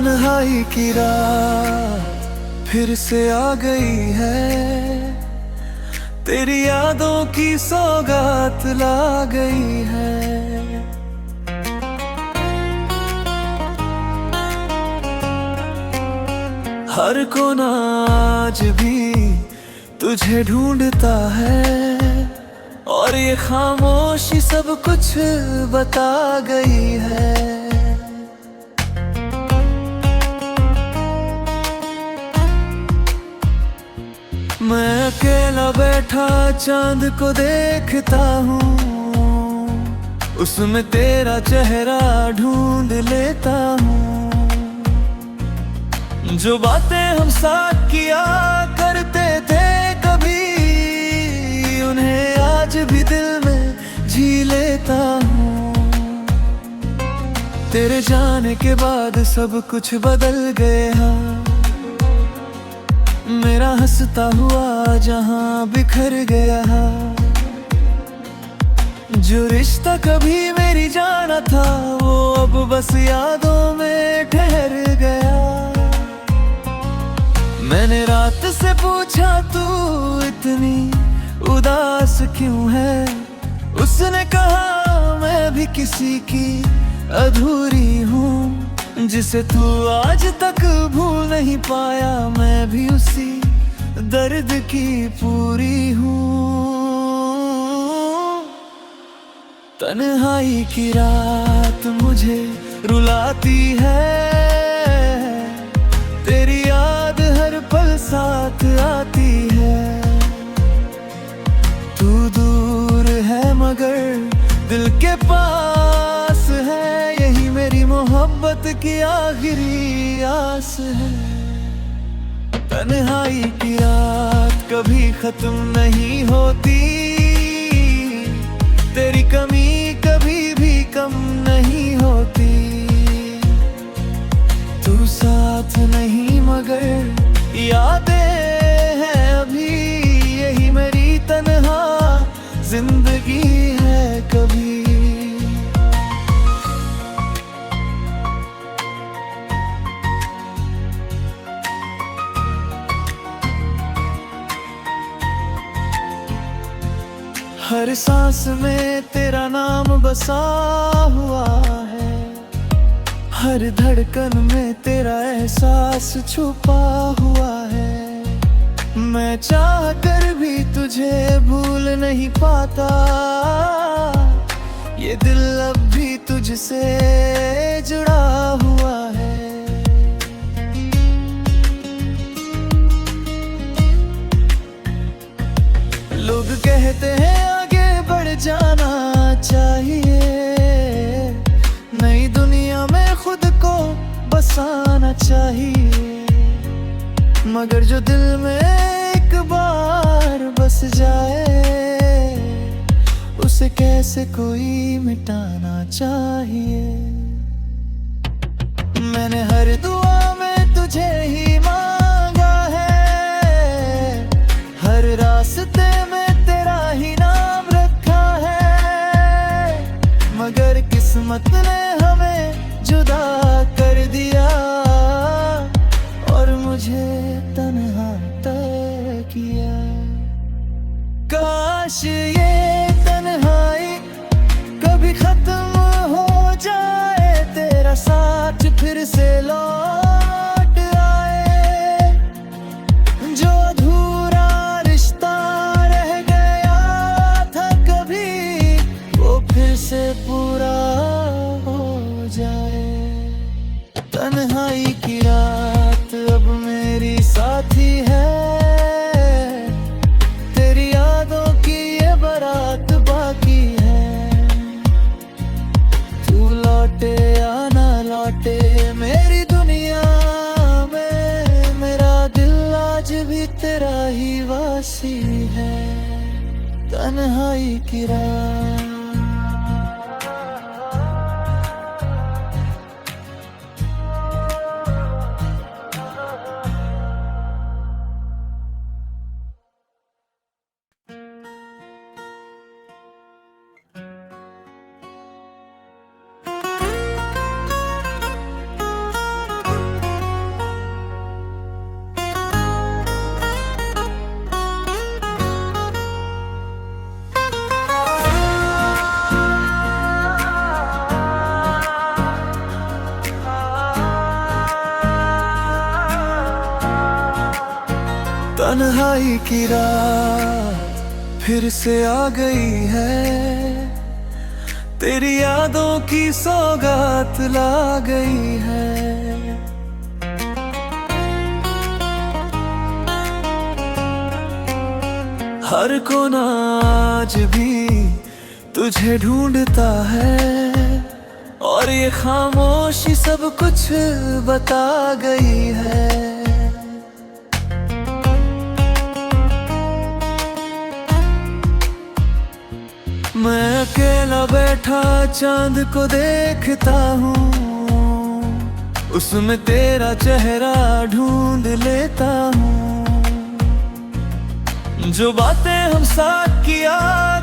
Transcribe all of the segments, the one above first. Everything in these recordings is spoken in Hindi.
तन्हाई की रात फिर से आ गई है, तेरी यादों की सौगात ला गई है। हर कोना आज भी तुझे ढूंढता है, और ये खामोशी सब कुछ बता गई है। मैं अकेला बैठा चांद को देखता हूँ, उसमें तेरा चेहरा ढूंढ लेता हूँ। जो बातें हम साथ किया करते थे कभी, उन्हें आज भी दिल में जी लेता हूँ। तेरे जाने के बाद सब कुछ बदल गया, मेरा हंसता हुआ जहां बिखर गया। जो रिश्ता कभी मेरी जाना था, वो अब बस यादों में ठहर गया। मैंने रात से पूछा तू इतनी उदास क्यों है, उसने कहा मैं भी किसी की अधूरी हूँ। जिसे तू आज तक भूल नहीं पाया, मैं भी उसी दर्द की पूरी हूँ। तन्हाई की रात मुझे रुलाती है, तेरी याद हर पल साथ आती है। तू दूर है मगर दिल के पास है, यही मेरी मोहब्बत की आखिरी आस है। तन्हाई की रात कभी खत्म नहीं होती, तेरी कमी कभी भी कम नहीं होती। तू साथ नहीं मगर यादें हैं अभी, यही मेरी तन्हा जिंदगी है कभी। हर सांस में तेरा नाम बसा हुआ है, हर धड़कन में तेरा एहसास छुपा हुआ है। मैं चाह कर भी तुझे भूल नहीं पाता, ये दिल अब भी तुझसे जुड़ा हुआ है। लोग कहते हैं जाना चाहिए, नई दुनिया में खुद को बसाना चाहिए। मगर जो दिल में एक बार बस जाए, उसे कैसे कोई मिटाना चाहिए। मैंने हर दुआ में तुझे ही मांगा है, हर रास्ते में तेरा ही नाम रखा है। मगर किस्मत ने हमें जुदा कर दिया, और मुझे तन्हा तय किया। काश ये तन्हाई कभी खत्म हो जाए, तेरा साथ फिर से लौट आए। जो अधूरा रिश्ता रह गया था कभी, वो फिर से पूरा हो जाए। तन्हाई की रात अब मेरी साथी है, तेरी यादों की ये बारात बाकी है। तू लौटे या ना लौटे मेरी दुनिया में, मेरा दिल आज भी तेरा ही वासी है। तन्हाई की रात। तन्हाई की रात फिर से आ गई है, तेरी यादों की सौगात ला गई है। हर कोना आज भी तुझे ढूंढता है, और ये खामोशी सब कुछ बता गई है। मैं अकेला बैठा चांद को देखता हूँ, उसमें तेरा चेहरा ढूंढ लेता हूँ। जो बातें हम साथ किया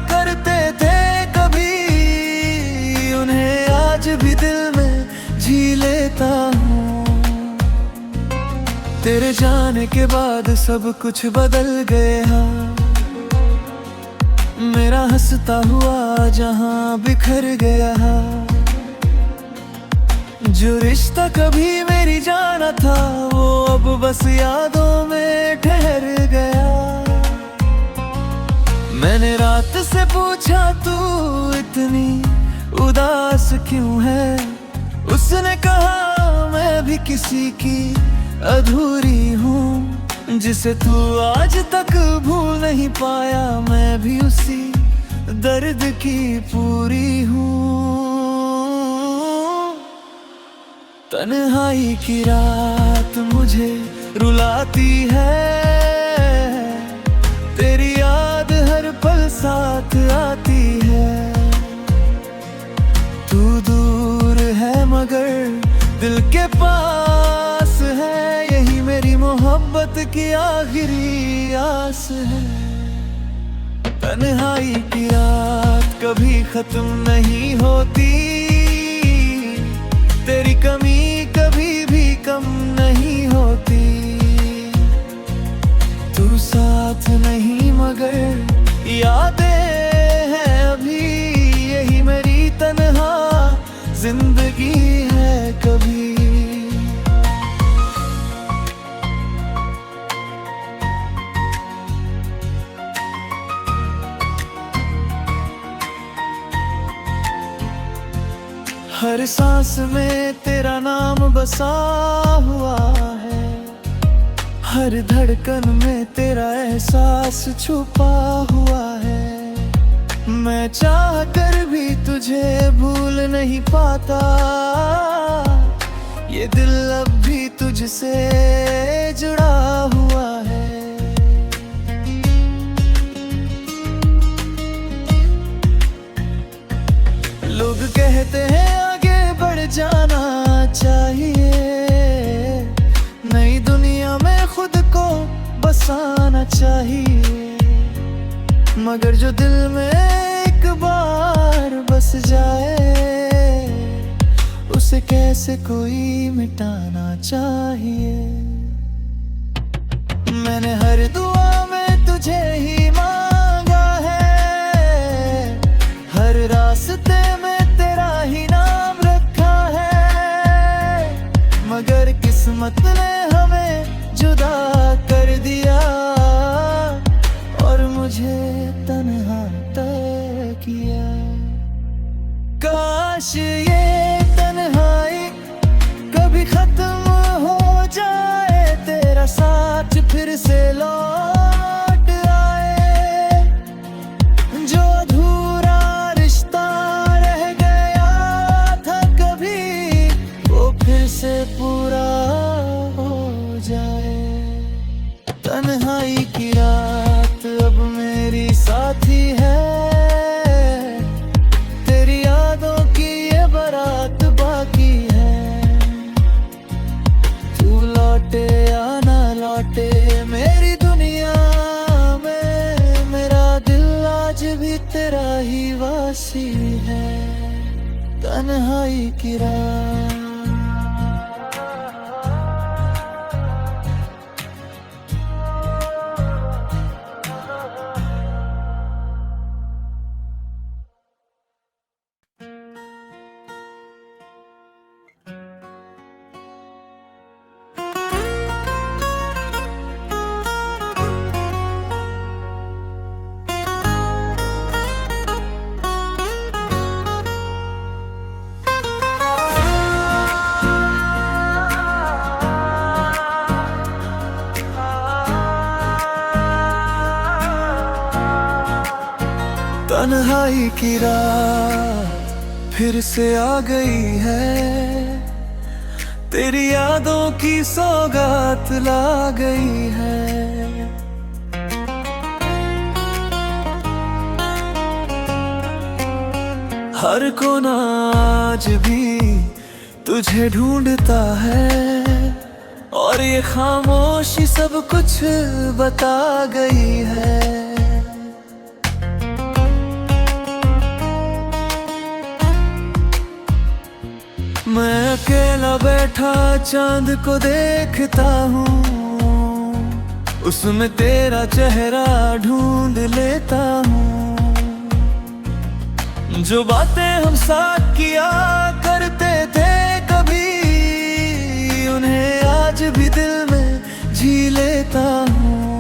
करते थे कभी, उन्हें आज भी दिल में जी लेता हूँ। तेरे जाने के बाद सब कुछ बदल गया, मेरा हंसता हुआ जहां बिखर गया। जो रिश्ता कभी मेरी जाना था, वो अब बस यादों में ठहर गया। मैंने रात से पूछा तू इतनी उदास क्यों है, उसने कहा मैं भी किसी की अधूरी हूँ। जिसे तू आज तक भूल नहीं पाया, मैं भी उसी दर्द की पूरी हूँ। तन्हाई की रात मुझे रुलाती है, तेरी याद हर पल साथ आती है। तू दूर है मगर दिल के पास है, यही मेरी मोहब्बत की आखिरी आस है। तन्हाई की रात कभी खत्म नहीं होती, तेरी कमी कभी भी कम नहीं होती। तू साथ नहीं मगर यादें हैं अभी, यही मेरी तन्हा जिंदगी है कभी। हर सांस में तेरा नाम बसा हुआ है, हर धड़कन में तेरा एहसास छुपा हुआ है। मैं चाह कर भी तुझे भूल नहीं पाता, ये दिल अब भी तुझसे जुड़ा हुआ है। लोग कहते हैं आगे बढ़ जाना चाहिए, नई दुनिया में खुद को बसाना चाहिए। मगर जो दिल में एक बार बस जाए, उसे कैसे कोई मिटाना चाहिए। मैंने हर दुआ में तुझे ही मांगा है, हर रास्ते में तेरा ही नाम रखा है। मगर किस्मत ने हमें जुदा कर दिया, और मुझे तन्हा तय किया। काश ये तन्हाई कभी खत्म हो जाए, तेरा साथ फिर से लौट आए। जो अधूरा रिश्ता रह गया था कभी, वो फिर से पूरा हो जाए। तन्हाई की रात अब मेरी साथी है, तेरी यादों की ये बारात बाकी है। तू लौटे या ना लौटे मेरी दुनिया में, मेरा दिल आज भी तेरा ही वासी है। तन्हाई की रात तन्हाई की रात फिर से आ गई है, तेरी यादों की सौगात ला गई है। हर कोना आज भी तुझे ढूंढता है, और ये खामोशी सब कुछ बता गई है। मैं अकेला बैठा चांद को देखता हूँ, उसमें तेरा चेहरा ढूंढ लेता हूँ। जो बातें हम साथ किया करते थे कभी, उन्हें आज भी दिल में जी लेता हूँ।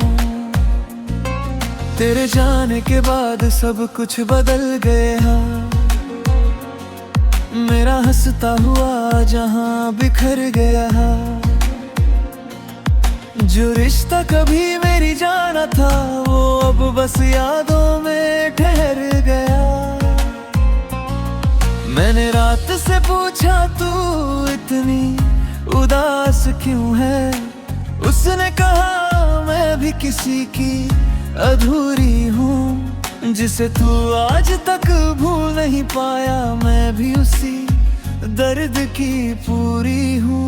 तेरे जाने के बाद सब कुछ बदल गया, मेरा हंसता हुआ जहां बिखर गया। जो रिश्ता कभी मेरी जाना था, वो अब बस यादों में ठहर गया। मैंने रात से पूछा तू इतनी उदास क्यों है, उसने कहा मैं भी किसी की अधूरी हूँ। जिसे तू आज तक भूल नहीं पाया, मैं भी उसी दर्द की पूरी हूँ।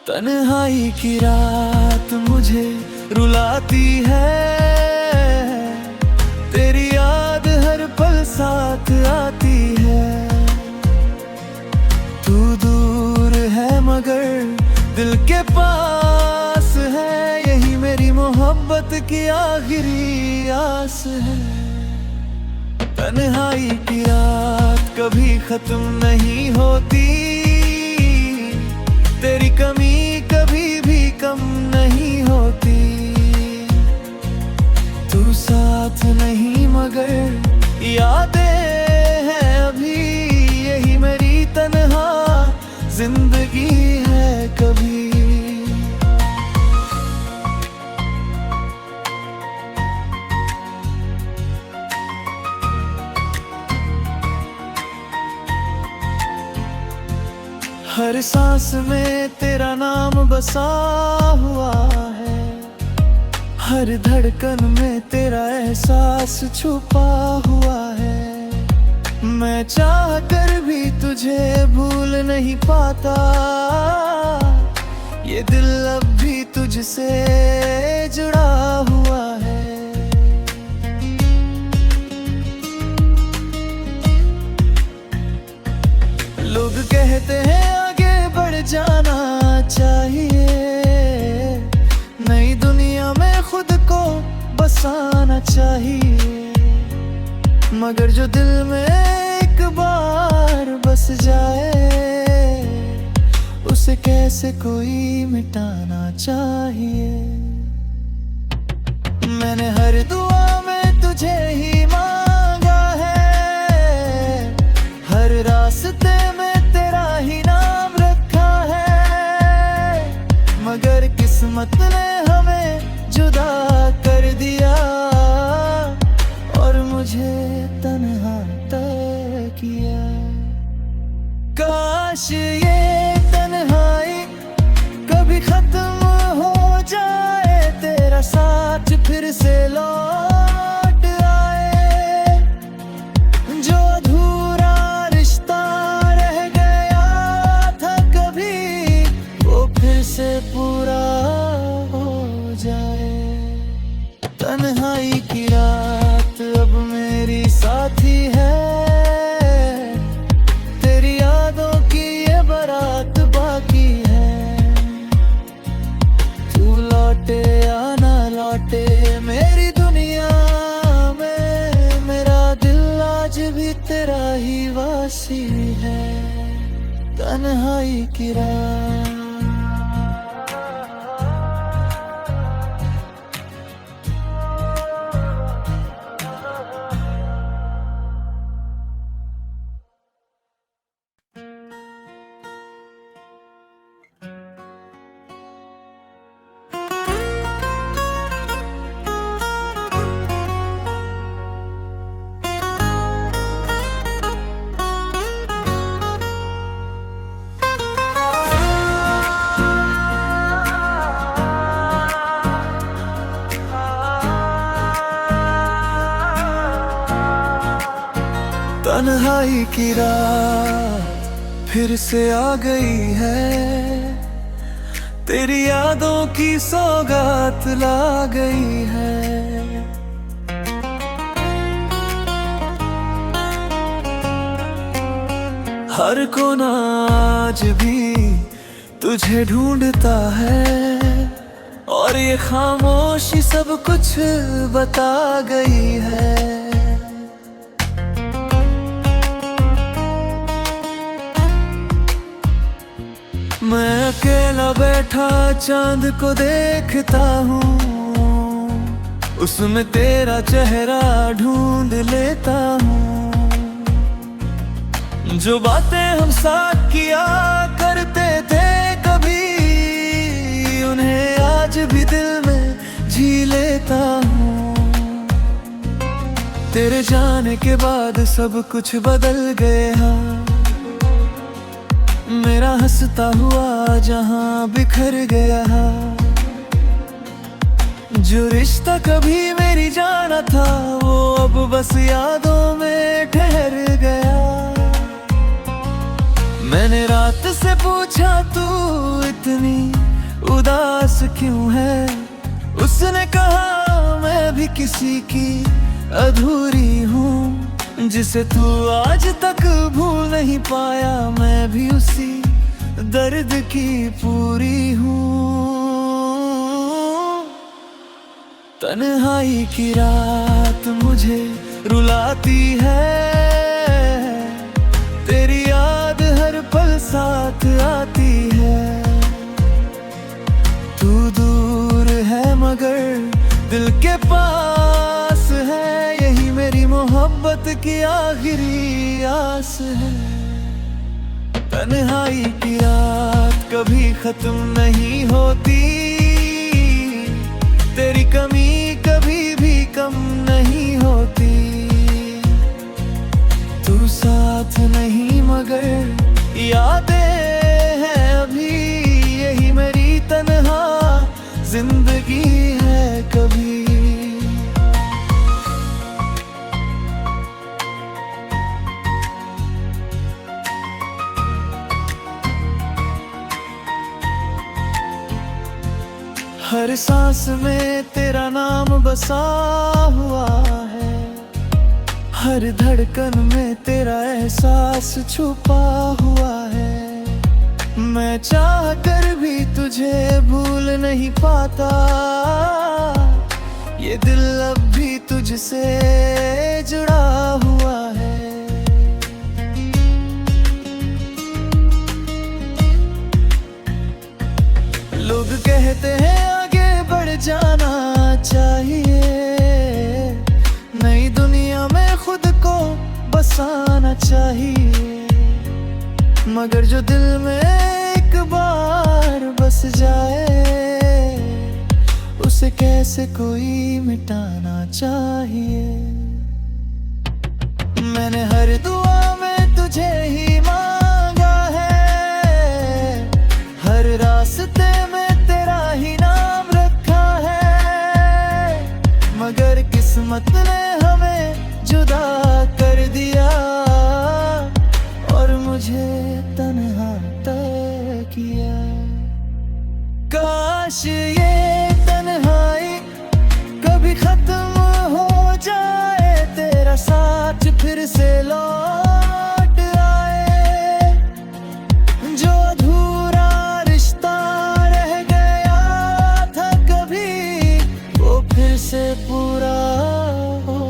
तन्हाई की रात मुझे रुलाती है, तेरी याद हर पल साथ आती है। तू दूर है मगर दिल के पास है, यही मेरी मोहब्बत की आखिरी आस है। तन्हाई की रात कभी खत्म नहीं होती, तेरी कमी कभी भी कम नहीं होती। तू साथ नहीं मगर यादें हैं अभी, यही मेरी तन्हा जिंदगी है कभी। हर सांस में तेरा नाम बसा हुआ है, हर धड़कन में तेरा एहसास छुपा हुआ है। मैं चाह कर भी तुझे भूल नहीं पाता, ये दिल अब भी तुझसे जुड़ा हुआ है। लोग कहते हैं आगे बढ़ जाना चाहिए, नई दुनिया में खुद को बसाना चाहिए। मगर जो दिल में एक बार बस जाए, उसे कैसे कोई मिटाना चाहिए। मैंने हर दुआ में तुझे ही मांगा है, हर रास्ते में तेरा ही नाम रखा है। मगर किस्मत ने हमें जुदा कर दिया, और मुझे तन्हा तय किया। काश ये तन्हाई कभी खत्म हो जाए, तेरा साथ फिर से लौट आए। जो अधूरा रिश्ता रह गया था कभी, वो फिर से पूरा हो जाए। तन्हाई की रात अब मेरी साथी है, तेरी यादों की ये बारात बाकी है। तू लौटे या ना लौटे मेरी दुनिया में, मेरा दिल आज भी तेरा ही वासी है। तन्हाई की रात। तन्हाई की रात फिर से आ गई है, तेरी यादों की सौगात ला गई है। हर कोना आज भी तुझे ढूंढता है, और ये खामोशी सब कुछ बता गई है। मैं अकेला बैठा चांद को देखता हूँ, उसमें तेरा चेहरा ढूंढ लेता हूँ। जो बातें हम साथ किया करते थे कभी, उन्हें आज भी दिल में जी लेता हूँ। तेरे जाने के बाद सब कुछ बदल गया, मेरा हंसता हुआ जहां बिखर गया। जो रिश्ता कभी मेरी जाना था, वो अब बस यादों में ठहर गया। मैंने रात से पूछा तू इतनी उदास क्यों है, उसने कहा मैं भी किसी की अधूरी हूँ। जिसे तू आज तक भूल नहीं पाया, मैं भी उसी दर्द की पूरी हूँ। तन्हाई की रात मुझे रुलाती है, तेरी याद हर पल साथ आती है। तू दूर है मगर दिल के पास है, यही मेरी मोहब्बत की आखिरी आस है। तन्हाई की रात कभी खत्म नहीं होती, तेरी कमी कभी भी कम नहीं होती। तू साथ नहीं मगर यादें हैं अभी, यही मेरी तन्हा जिंदगी है कभी। हर सांस में तेरा नाम बसा हुआ है, हर धड़कन में तेरा एहसास छुपा हुआ है। मैं चाह कर भी तुझे भूल नहीं पाता, ये दिल अब भी तुझसे जुड़ा हुआ है। लोग कहते हैं आगे बढ़ जाना चाहिए, नई दुनिया में खुद को बसाना चाहिए। मगर जो दिल में एक बार बस जाए, उसे कैसे कोई मिटाना चाहिए। मैंने हर दुआ में तुझे ही मांगा है, हर रास्ते में तेरा ही नाम रखा है। मगर किस्मत ने हमें जुदा कर दिया, और मुझे तन्हा तय किया। काश ये तन्हाई कभी खत्म हो जाए, तेरा साथ फिर से लौट आए। जो अधूरा रिश्ता रह गया था कभी, वो फिर से पूरा हो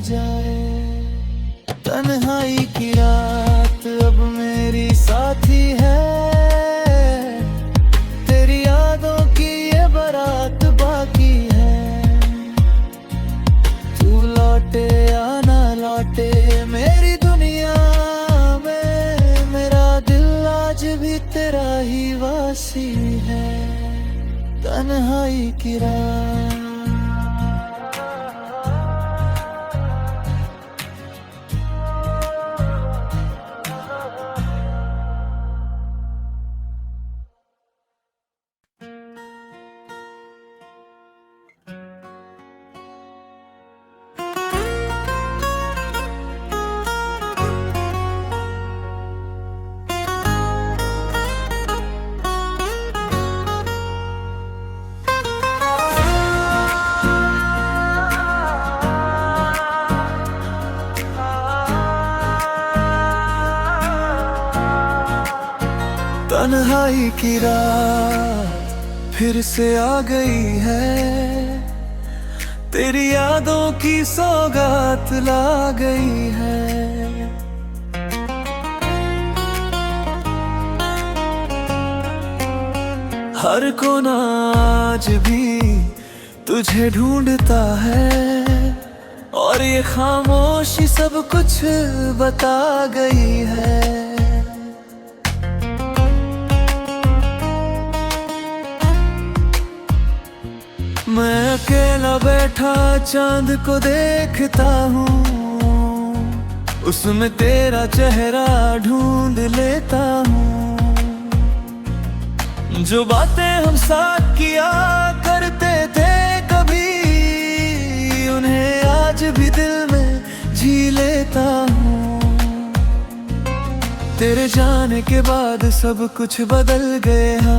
जाए। तन्हाई की रात अब मेरी साथी है, तेरी यादों की ये बारात बाकी है। तू लौटे या ना लौटे मेरी दुनिया में, मेरा दिल आज भी तेरा ही वासी है। तन्हाई की रात। तन्हाई की रात फिर से आ गई है, तेरी यादों की सौगात ला गई है। हर कोना आज भी तुझे ढूंढता है, और ये खामोशी सब कुछ बता गई है। मैं अकेला बैठा चांद को देखता हूँ, उसमें तेरा चेहरा ढूंढ लेता हूँ। जो बातें हम साथ किया करते थे कभी, उन्हें आज भी दिल में जी लेता हूँ। तेरे जाने के बाद सब कुछ बदल गया,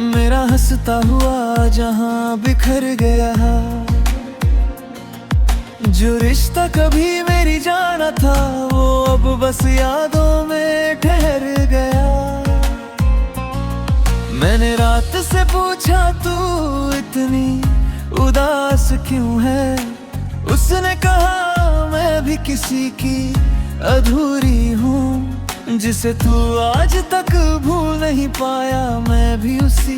मेरा हंसता हुआ जहां बिखर गया। जो रिश्ता कभी मेरी जाना था, वो अब बस यादों में ठहर गया। मैंने रात से पूछा तू इतनी उदास क्यों है, उसने कहा मैं भी किसी की अधूरी हूँ। जिसे तू आज तक भूल नहीं पाया, मैं भी उसी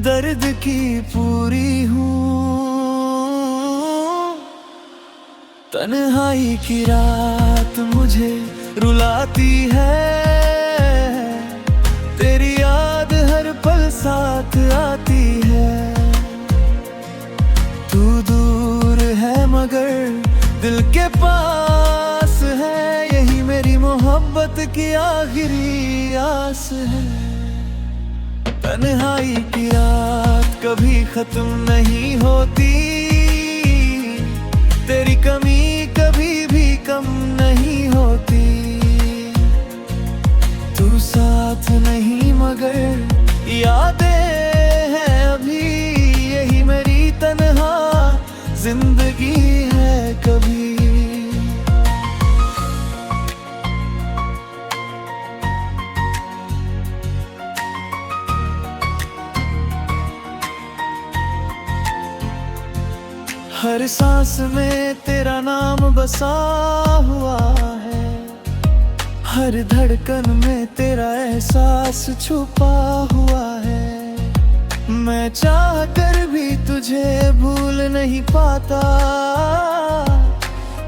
दर्द की पूरी हूँ। तन्हाई की रात मुझे रुलाती है, तेरी याद हर पल साथ आती है। तू दूर है मगर दिल के पास है, यही मेरी मोहब्बत की आखिरी आस है। तन्हाई की रात कभी खत्म नहीं होती, तेरी कमी कभी भी कम नहीं होती। तू साथ नहीं मगर यादें हैं अभी, यही मेरी तन्हा जिंदगी है कभी। हर सांस में तेरा नाम बसा हुआ है, हर धड़कन में तेरा एहसास छुपा हुआ है। मैं चाह कर भी तुझे भूल नहीं पाता,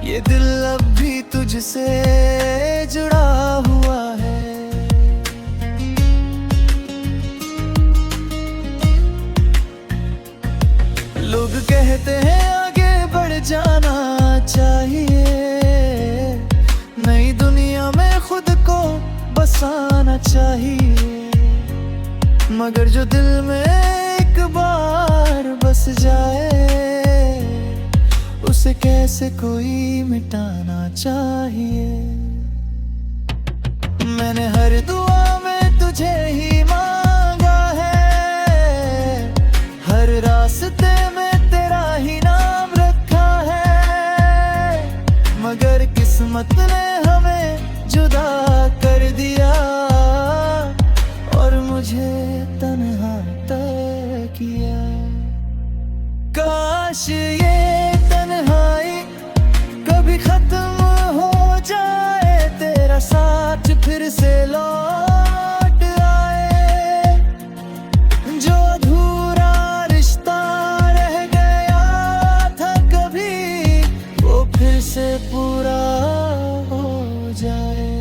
ये दिल अब भी तुझसे जुड़ा हुआ है। लोग कहते हैं जाना चाहिए, नई दुनिया में खुद को बसाना चाहिए। मगर जो दिल में एक बार बस जाए, उसे कैसे कोई मिटाना चाहिए। मैंने हर दुआ में तुझे ही मांगा है, हर रास्ते में तेरा ही नाम रखा है। मगर किस्मत ने हमें जुदा कर दिया, और मुझे तन्हा तय किया। काश ये तन्हाई कभी खत्म हो जाए, तेरा साथ फिर से लौट आए। जो अधूरा रिश्ता रह गया था कभी, वो फिर से पूरा हो जाए।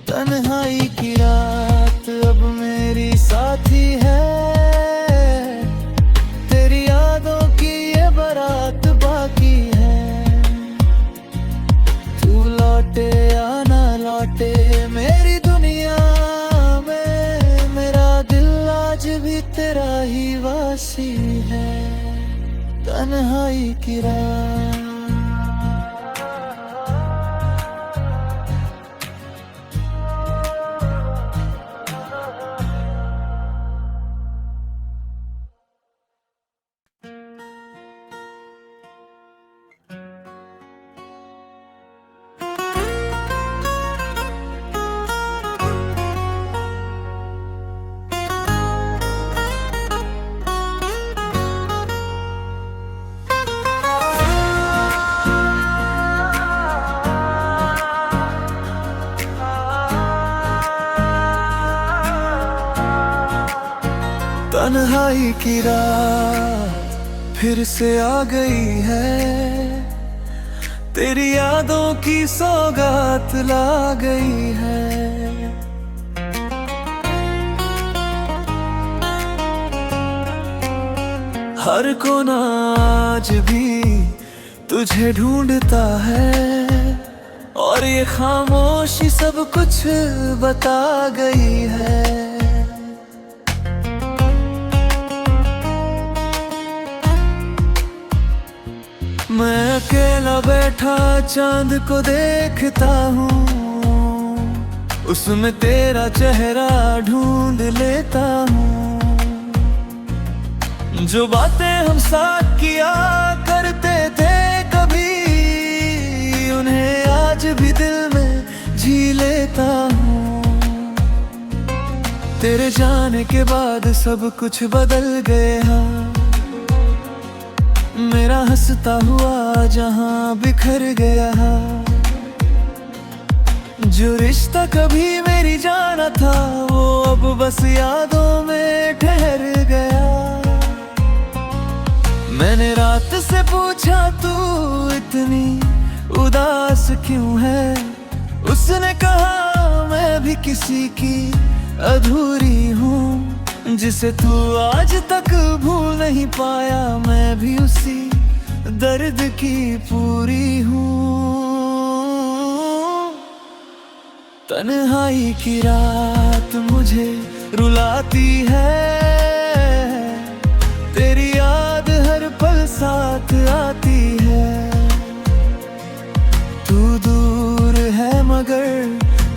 तन्हाई की रात अब मेरी साथी है, तेरी यादों की ये बारात बाकी है। तू लौटे या ना लौटे मेरी दुनिया में, मेरा दिल आज भी तेरा ही वासी है। तन्हाई की रात। तन्हाई की रात फिर से आ गई है, तेरी यादों की सौगात ला गई है। हर कोना आज भी तुझे ढूंढता है, और ये खामोशी सब कुछ बता गई है। मैं अकेला बैठा चांद को देखता हूँ, उसमें तेरा चेहरा ढूंढ लेता हूँ। जो बातें हम साथ किया करते थे कभी, उन्हें आज भी दिल में जी लेता हूँ। तेरे जाने के बाद सब कुछ बदल गया, मेरा हंसता हुआ जहां बिखर गया। जो रिश्ता कभी मेरी जाना था, वो अब बस यादों में ठहर गया। मैंने रात से पूछा तू इतनी उदास क्यों है, उसने कहा मैं भी किसी की अधूरी हूँ। जिसे तू आज तक भूल नहीं पाया, मैं भी उसी दर्द की पूरी हूँ। तन्हाई की रात मुझे रुलाती है, तेरी याद हर पल साथ आती है। तू दूर है मगर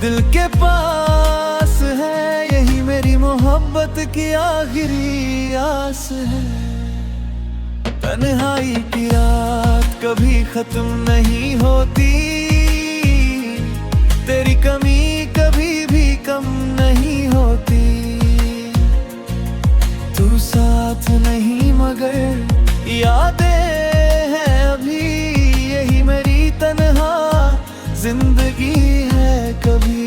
दिल के पास है, यही मेरी मोहब्बत की आखिरी आस है। तन्हाई की रात कभी खत्म नहीं होती, तेरी कमी कभी भी कम नहीं होती। तू साथ नहीं मगर यादें हैं अभी, यही मेरी तन्हा जिंदगी है कभी।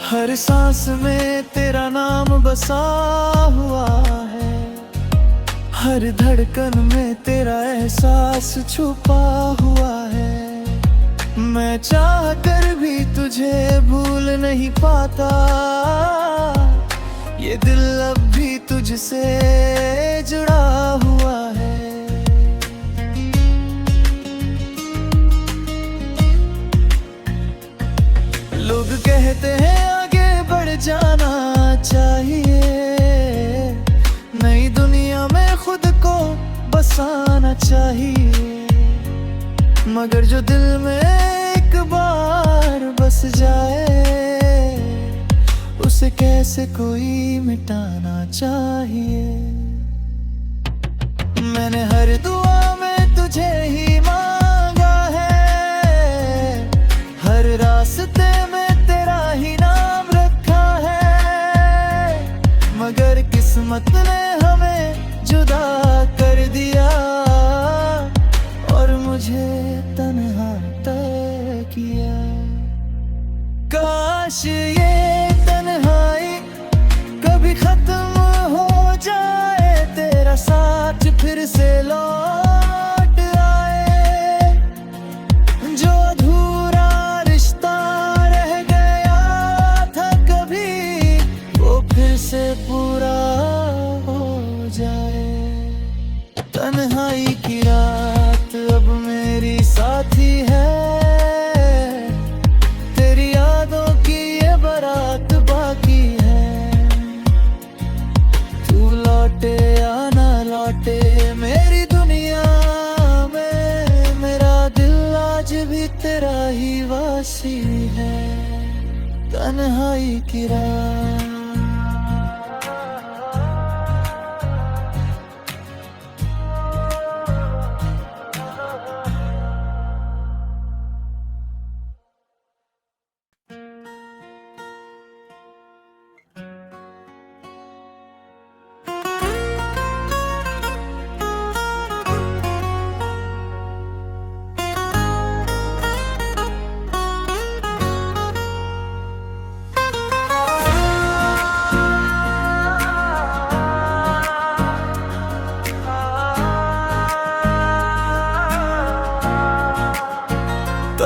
हर सांस में तेरा नाम बसा हुआ है, हर धड़कन में तेरा एहसास छुपा हुआ है। मैं चाह कर भी तुझे भूल नहीं पाता, ये दिल अब भी तुझसे जुड़ा हुआ है। लोग कहते हैं आगे बढ़ जाना चाहिए, नई दुनिया में खुद को बसाना चाहिए। मगर जो दिल में एक बार बस जाए, उसे कैसे कोई मिटाना चाहिए। मैंने हर दुआ में तुझे ही मांगा है, हर रास्ते में तेरा ही नाम रखा है। मगर किस्मत ने हमें जुदा कर दिया, और मुझे तन्हा तय किया। काश ये तन्हाई कभी खत्म हो जाए, तेरा साथ फिर से लौट आए। जो अधूरा रिश्ता रह गया था कभी, वो फिर से पूरा हो जाए। तन्हाई की रात अब मेरी साथी है, तेरी यादों की ये बारात बाकी है। तू लौटे या ना लौटे मेरी दुनिया में, मेरा दिल आज भी तेरा ही वासी है। तन्हाई की रात।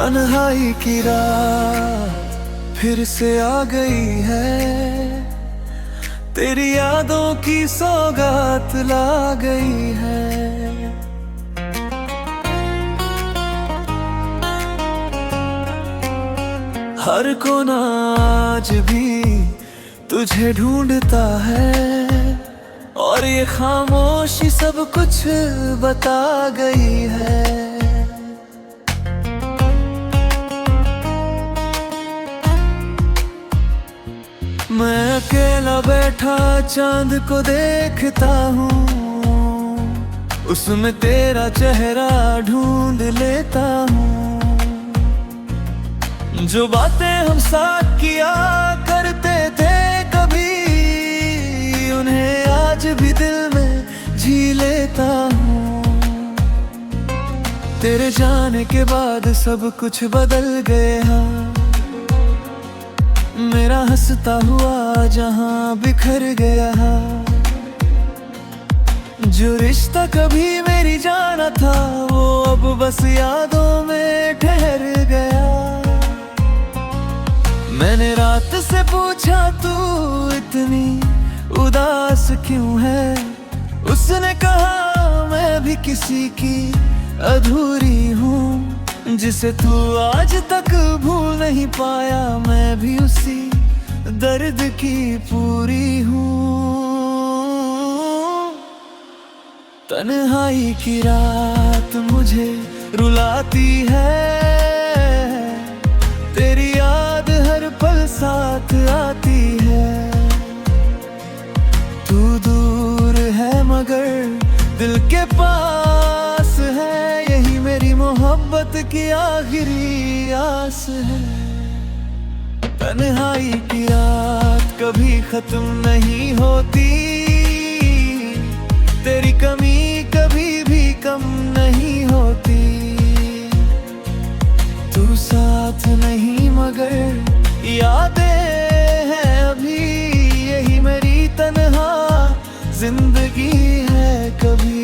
तन्हाई की रात फिर से आ गई है, तेरी यादों की सौगात ला गई है। हर कोना आज भी तुझे ढूंढता है, और ये खामोशी सब कुछ बता गई है। मैं अकेला बैठा चांद को देखता हूँ, उसमें तेरा चेहरा ढूंढ लेता हूँ। जो बातें हम साथ किया करते थे कभी, उन्हें आज भी दिल में जी लेता हूँ। तेरे जाने के बाद सब कुछ बदल गया, मेरा हंसता हुआ जहां बिखर गया। जो रिश्ता कभी मेरी जाना था, वो अब बस यादों में ठहर गया। मैंने रात से पूछा तू इतनी उदास क्यों है, उसने कहा मैं भी किसी की अधूरी हूँ। जिसे तू आज तक भूल नहीं पाया, मैं भी उसी दर्द की पूरी हूँ। तन्हाई की रात मुझे रुलाती है, तेरी याद हर पल साथ आती है। तू दूर है मगर दिल के पास है, यही मेरी मोहब्बत की आखिरी आस है। तन्हाई की रात कभी खत्म नहीं होती, तेरी कमी कभी भी कम नहीं होती। तू साथ नहीं मगर यादें हैं अभी, यही मेरी तन्हा जिंदगी है कभी।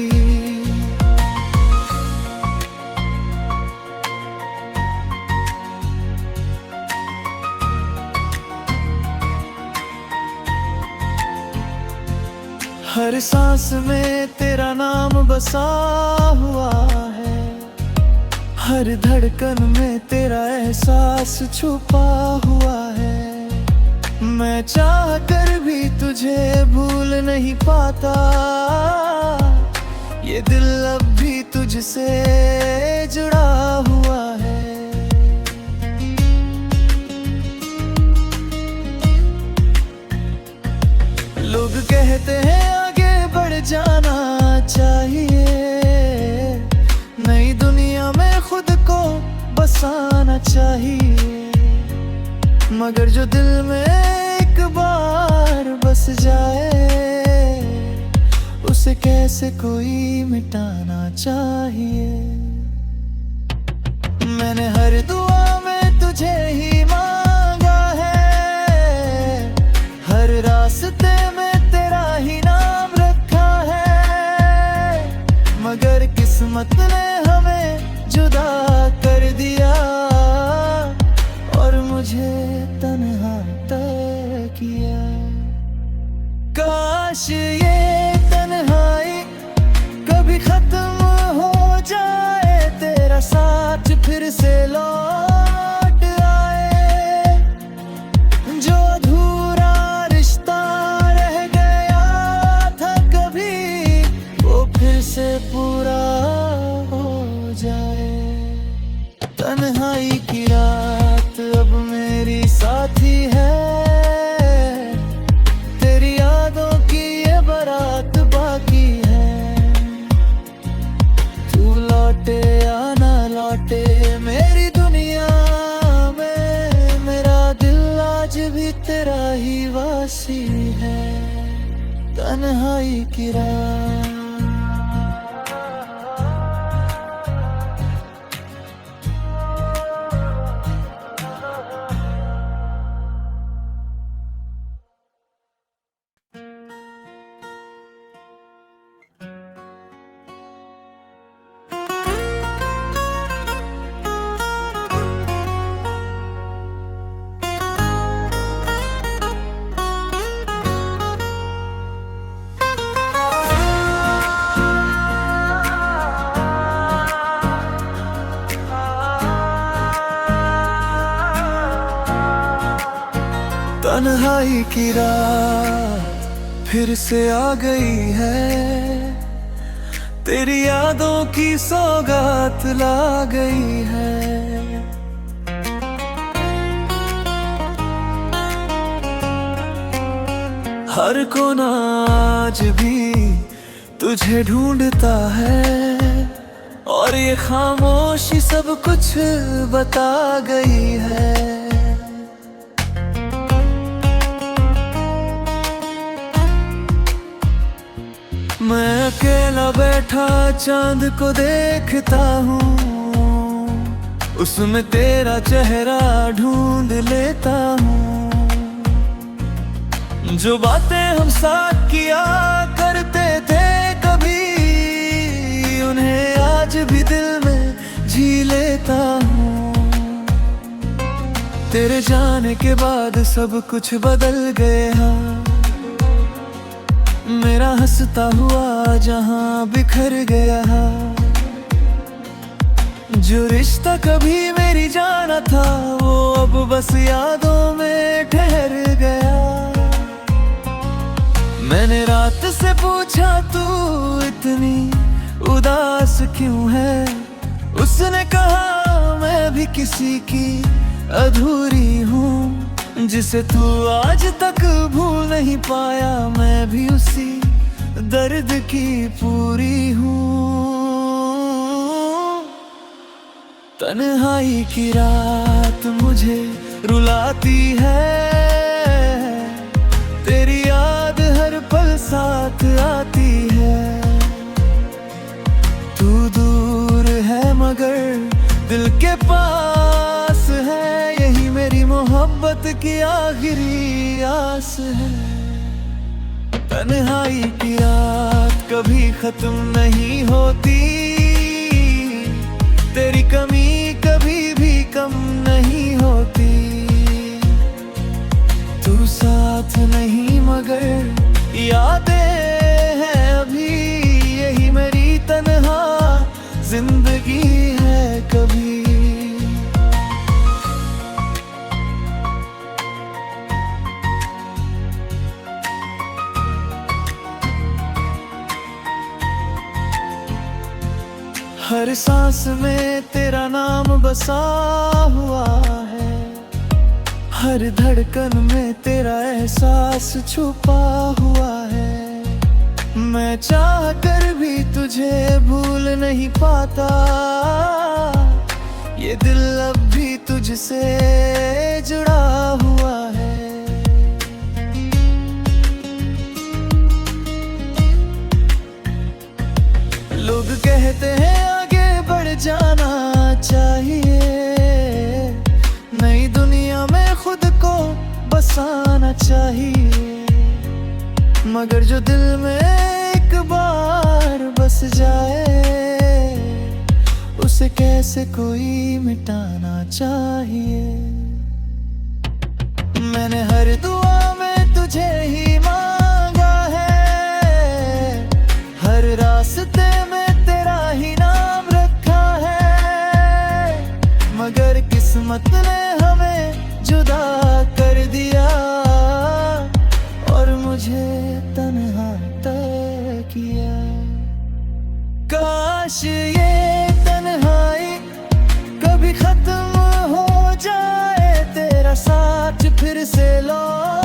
हर सांस में तेरा नाम बसा हुआ है, हर धड़कन में तेरा एहसास छुपा हुआ है। मैं चाह कर भी तुझे भूल नहीं पाता, ये दिल अब भी तुझसे जुड़ा हुआ है। लोग कहते हैं आगे बढ़ जाना चाहिए, नई दुनिया में खुद को बसाना चाहिए। मगर जो दिल में एक बार बस जाए, उसे कैसे कोई मिटाना चाहिए। मैंने हर दुआ में तुझे ही मांगा है, हर रास्ते में तेरा ही नाम रखा है। मगर किस्मत ने हमें जुदा कर दिया, और मुझे तन्हा तय किया। काश ये तन्हाई कभी खत्म हो जाए, तेरा साथ फिर से लौट आए। जो अधूरा रिश्ता रह गया था कभी, वो फिर से पूरा हो जाए। तन्हाई की रात अब मेरी साथी है, तेरी यादों की ये बारात बाकी है। तू लौटे या ना लौटे मेरी दुनिया में, मेरा दिल आज भी तेरा ही वासी है। तन्हाई की रात तन्हाई की रात फिर से आ गई है, तेरी यादों की सौगात ला गई है। हर कोना आज भी तुझे ढूंढता है, और ये खामोशी सब कुछ बता गई है। मैं अकेला बैठा चांद को देखता हूँ, उसमें तेरा चेहरा ढूंढ लेता हूँ। जो बातें हम साथ किया करते थे कभी, उन्हें आज भी दिल में जी लेता हूँ। तेरे जाने के बाद सब कुछ बदल गया, मेरा हंसता हुआ जहां बिखर गया। जो रिश्ता कभी मेरी जाना था, वो अब बस यादों में ठहर गया। मैंने रात से पूछा तू इतनी उदास क्यों है, उसने कहा मैं भी किसी की अधूरी हूँ। जिसे तू आज तक भूल नहीं पाया, मैं भी उसी दर्द की पूरी हूँ। तन्हाई की रात मुझे रुलाती है, तेरी याद हर पल साथ आती है। तू दूर है मगर दिल के पास है, यही मेरी मोहब्बत की आखिरी आस है। तन्हाई की रात कभी खत्म नहीं होती, तेरी कमी कभी भी कम नहीं होती। तू साथ नहीं मगर यादें हैं अभी, यही मेरी तन्हा जिंदगी है कभी। हर सांस में तेरा नाम बसा हुआ है, हर धड़कन में तेरा एहसास छुपा हुआ है। मैं चाह कर भी तुझे भूल नहीं पाता, ये दिल अब भी तुझसे जुड़ा हुआ है। लोग कहते हैं आगे बढ़ जाना चाहिए, नई दुनिया में खुद को बसाना चाहिए। मगर जो दिल में एक बार बस जाए, उसे कैसे कोई मिटाना चाहिए। मैंने हर दुआ में तुझे ही मांगा है, हर रास्ते में तेरा ही नाम रखा है। मगर किस्मत ने हमें जुदा कर दिया, और मुझे तन्हा तय किया। काश ये तन्हाई कभी खत्म हो जाए, तेरा साथ फिर से लौट